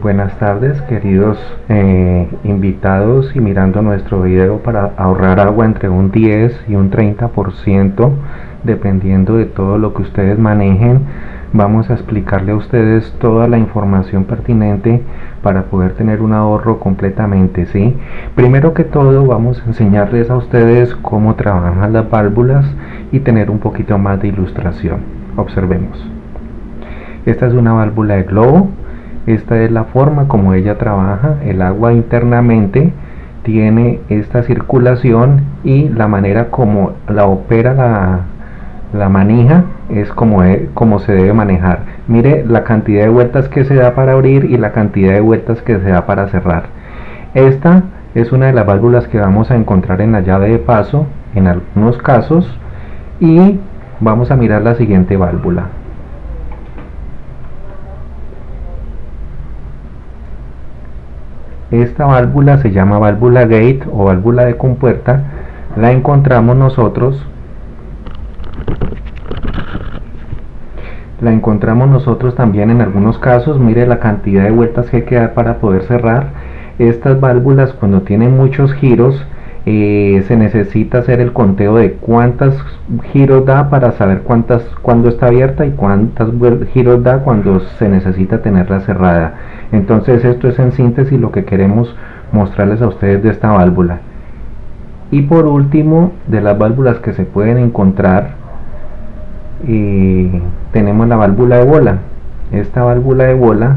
Buenas tardes, queridos invitados, y mirando nuestro video para ahorrar agua entre un 10 y un 30%, dependiendo de todo lo que ustedes manejen. Vamos a explicarle a ustedes toda la información pertinente para poder tener un ahorro completamente, ¿sí? Primero que todo, vamos a enseñarles a ustedes cómo trabajan las válvulas y tener un poquito más de ilustración. Observemos. Esta es una válvula de globo. Esta es la forma como ella trabaja. El agua internamente tiene esta circulación y la manera como la opera la manija es como se debe manejar. Mire la cantidad de vueltas que se da para abrir y la cantidad de vueltas que se da para cerrar. Esta es una de las válvulas que vamos a encontrar en la llave de paso en algunos casos, y vamos a mirar la siguiente válvula. Esta válvula se llama válvula gate o válvula de compuerta. La encontramos nosotros también en algunos casos. Mire la cantidad de vueltas que hay que dar para poder cerrar. Estas válvulas, cuando tienen muchos giros, se necesita hacer el conteo de cuántos giros da para saber cuando está abierta y cuántos giros da cuando se necesita tenerla cerrada. Entonces esto es en síntesis lo que queremos mostrarles a ustedes de esta válvula. Y por último, de las válvulas que se pueden encontrar, tenemos la válvula de bola. Esta válvula de bola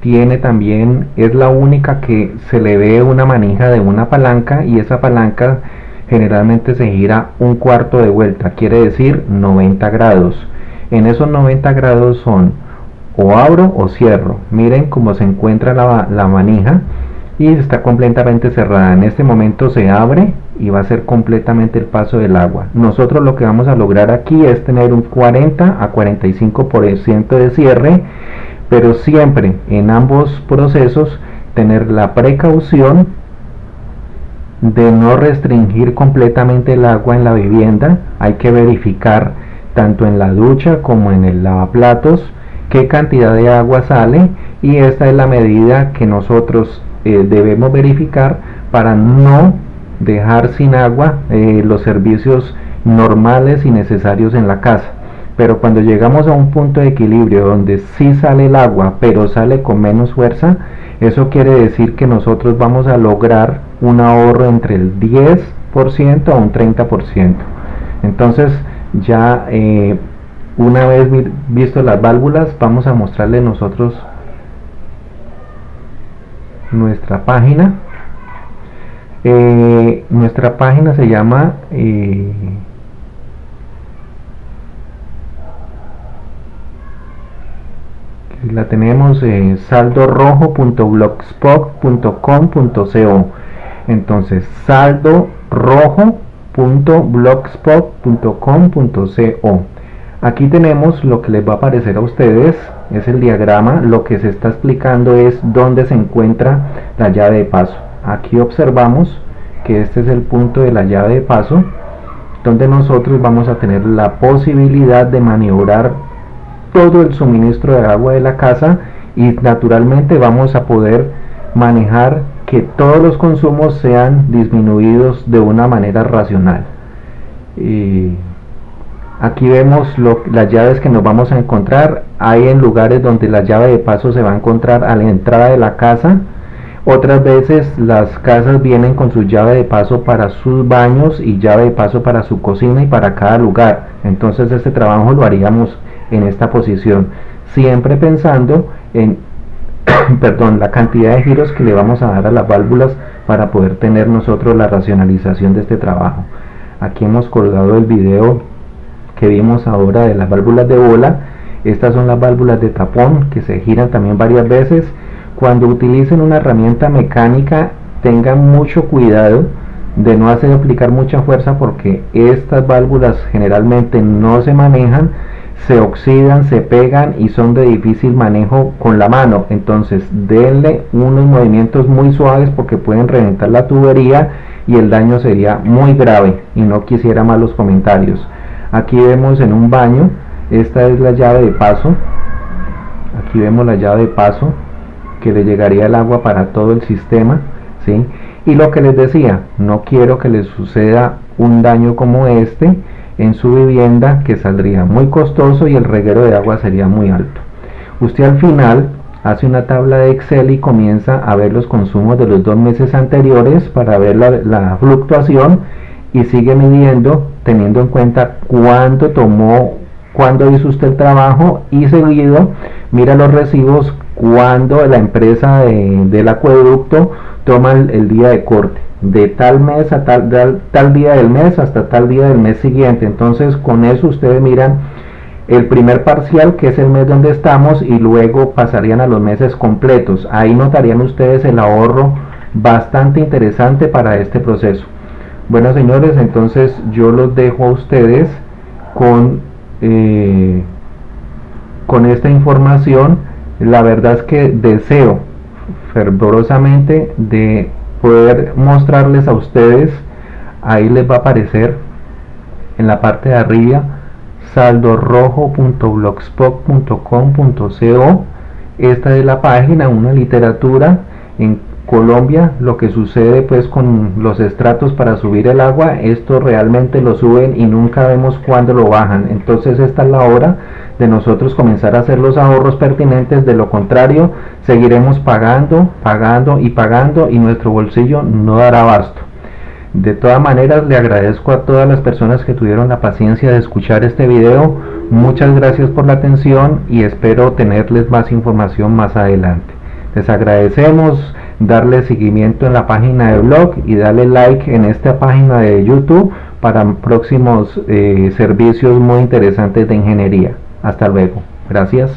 tiene también, es la única que se le ve una manija de una palanca, y esa palanca generalmente se gira un cuarto de vuelta, quiere decir 90 grados. En esos 90 grados son o abro o cierro. Miren cómo se encuentra la manija y está completamente cerrada. En este momento se abre y va a ser completamente el paso del agua. Nosotros lo que vamos a lograr aquí es tener un 40 a 45% de cierre, pero siempre en ambos procesos tener la precaución de no restringir completamente el agua en la vivienda. Hay que verificar tanto en la ducha como en el lavaplatos qué cantidad de agua sale, y esta es la medida que nosotros debemos verificar para no dejar sin agua los servicios normales y necesarios en la casa. Pero cuando llegamos a un punto de equilibrio donde sí sale el agua pero sale con menos fuerza, eso quiere decir que nosotros vamos a lograr un ahorro entre el 10% a un 30%. Entonces ya una vez visto las válvulas, vamos a mostrarles nosotros nuestra página. Nuestra página se llama la tenemos saldorojo.blogspot.com.co. entonces saldorojo.blogspot.com.co. Aquí tenemos lo que les va a aparecer a ustedes, es el diagrama. Lo que se está explicando es dónde se encuentra la llave de paso. Aquí observamos que este es el punto de la llave de paso, donde nosotros vamos a tener la posibilidad de maniobrar todo el suministro de agua de la casa, y naturalmente vamos a poder manejar que todos los consumos sean disminuidos de una manera racional. Aquí vemos las llaves que nos vamos a encontrar. Hay en lugares donde la llave de paso se va a encontrar a la entrada de la casa. Otras veces las casas vienen con su llave de paso para sus baños y llave de paso para su cocina y para cada lugar. Entonces este trabajo lo haríamos en esta posición, siempre pensando en la cantidad de giros que le vamos a dar a las válvulas para poder tener nosotros la racionalización de este trabajo. Aquí hemos colgado el video que vimos ahora de las válvulas de bola. Estas son las válvulas de tapón que se giran también varias veces. Cuando utilicen una herramienta mecánica, tengan mucho cuidado de no hacer aplicar mucha fuerza, porque estas válvulas generalmente no se manejan, se oxidan, se pegan y son de difícil manejo con la mano. Entonces denle unos movimientos muy suaves porque pueden reventar la tubería y el daño sería muy grave, y no quisiera malos comentarios. Aquí vemos en un baño, esta es la llave de paso. aquí vemos la llave de paso que le llegaría el agua para todo el sistema, ¿sí? Y lo que les decía, no quiero que les suceda un daño como este en su vivienda, que saldría muy costoso y el reguero de agua sería muy alto. Usted al final hace una tabla de Excel y comienza a ver los consumos de los 2 meses anteriores para ver la fluctuación, y sigue midiendo teniendo en cuenta cuánto tomó, cuándo hizo usted el trabajo, y seguido mira los recibos cuando la empresa del acueducto toma el día de corte, de tal mes a tal día del mes hasta tal día del mes siguiente. Entonces con eso ustedes miran el primer parcial, que es el mes donde estamos, y luego pasarían a los meses completos. Ahí notarían ustedes el ahorro bastante interesante para este proceso. Bueno, señores, entonces yo los dejo a ustedes con esta información. La verdad es que deseo fervorosamente de poder mostrarles a ustedes, ahí les va a aparecer en la parte de arriba, saldorrojo.blogspot.com.co. esta es la página, una literatura en Colombia. Lo que sucede pues con los estratos para subir el agua, esto realmente lo suben y nunca vemos cuándo lo bajan. Entonces esta es la hora de nosotros comenzar a hacer los ahorros pertinentes. De lo contrario seguiremos pagando y nuestro bolsillo no dará abasto. De todas maneras, le agradezco a todas las personas que tuvieron la paciencia de escuchar este video. Muchas gracias por la atención y espero tenerles más información más adelante. Les agradecemos darle seguimiento en la página de blog y darle like en esta página de YouTube para próximos servicios muy interesantes de ingeniería. Hasta luego. Gracias.